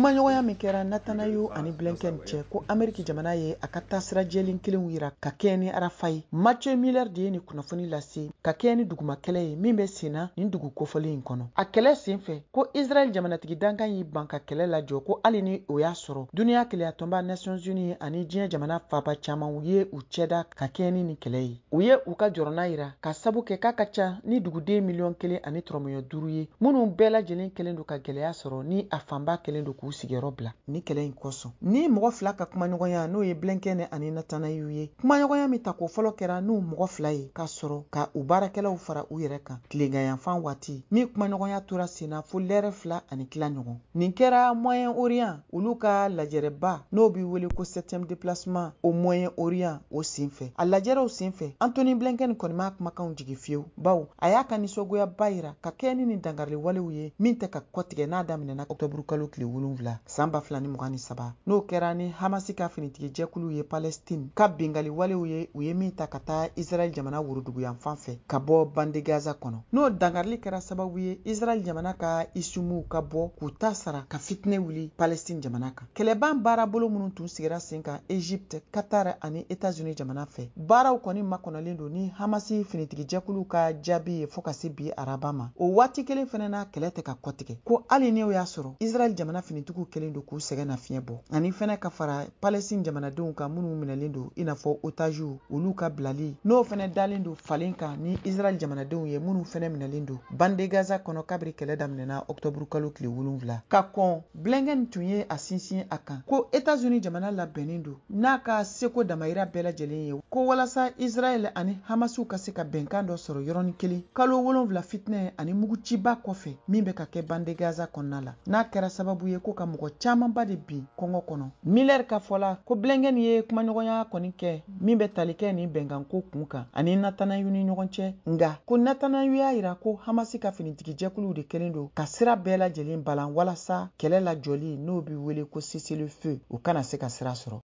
Kumaɲɔgɔnya min kɛra Netanyahu ani Blinken cɛ ko Ameriki jamana ye a ka taasira jɛlen kelen yira ka kɛɲɛ ni Arafa ye. Mathieu Miller de ye ni kunnafoni lase ka kɛɲɛ ni duguma kɛlɛ ye min bɛ senna nin dugu kofɔlen in kɔnɔ. A kɛlɛ senfɛ ko Israel jamanatigi dankan y'i ban ka kɛlɛ lajɔ ko hali ni o y'a sɔrɔ duniya kelenya tɔnba Nations Unies ani diɲɛ jamana faaba caman u ye u cɛda ka kɛɲɛ ni nin kɛlɛ ye. U ye u ka jɔrɔna yira ka sabu kɛ k'a ka ca ni duguden miliyɔn 1.5 ye minnu bɛɛ lajɛlen kɛlen don ka gɛlɛya sɔrɔ ni a fanba kɛlen don k'u sigiyɔrɔ bila ni kɛlɛ in kosɔn. Ni mɔgɔ fila ka kumaɲɔgɔnya n'o ye Blinken ani Netanyahu ye. Kumaɲɔgɔnya min ta ko fɔlɔ kɛra n'u mɔgɔ fila ye ka sɔrɔ ka u baarakɛlaw fara u yɛrɛ kan tileganyanfan waati min kumaɲɔgɔnya tora senna fo lɛrɛ 2 ani tila ɲɔgɔn. Nin kɛra Moyen-Orient olu ka lajɛrɛba n'o bɛ wele ko 7e déplacement au Moyen-Orient o senfɛ. A lajɛrew senfɛ Antony Blinken kɔni ma kumakanw jigi fiyewu bawo a y'a ka nisɔngoyaba yira ka kɛɲɛ ni nin dangarili walew ye min tɛ ka kɔtigɛ n'a daminɛna Octobre kalo tile 7 san 2023 n'o kɛra ni Hamasi ka finitigi jɛkulu ye Palestine ka bengali walew ye u ye min ta ka taa Israel jamana woroduguyanfan fɛ ka bɔ bande Gaza kɔnɔ. N'o dangarili kɛra sababu ye Israel jamana ka isumu ka bɔ k'u ta sara ka fitinɛ wuli Palestine jamana kan. Kɛlɛban baara bolo minnu tun sigira sen kan Egypte, Qatar ani États-Unis jamana fɛ. Baaraw kɔni makɔnɔlen don ni Hamasi finitigi jɛkulu ka jaabi ye fo ka se bi araba ma. O waati kelen fɛnɛ na kɛlɛ tɛ ka kɔtigɛ ko hali ni o y'a sɔrɔ Israel jamana finitigiw kelen don k'u sɛgɛn na fiɲɛ bɔ ani fɛnɛ ka fara Palestine jamanadenw kan minnu minɛlen don i n'a fɔ otages olu ka bilali n'o fɛnɛ dalen don falen kan ni Israel jamanadenw ye minnu fɛnɛ minɛlen don bande Gaza kɔnɔ kabiri kɛlɛ daminɛna Octobre kalo tile 7 ka kɔn Blinken tun ye a sinsin a kan ko États-Unis jamana labɛnnen don n'a ka seko damayira bɛɛ lajɛlen ye ko walasa Israel ani Hamasiw ka se ka bɛnkan dɔ sɔrɔ yɔrɔnin kelen kalo 7 fitinɛ ani muguciba kɔfɛ min bɛ ka kɛ bande Gaza kɔnɔna la n'a kɛra sababu ye ko ka mɔgɔ camanba de bin kɔngɔ kɔnɔ. Miller ka fɔla ko Blinken ye kumaɲɔgɔnya kɔni kɛ min bɛ tali kɛ ni bɛnkanko kun kan ani Netanyahu ni ɲɔgɔn cɛ nga ko Netanyahu y'a yira ko Hamasi ka finitigi jɛkuluw de kelen don ka sira bɛɛ lajɛlen balan walasa kɛlɛ lajɔli n'o bɛ wele ko cessez-le-feu o kana se ka sira sɔrɔ.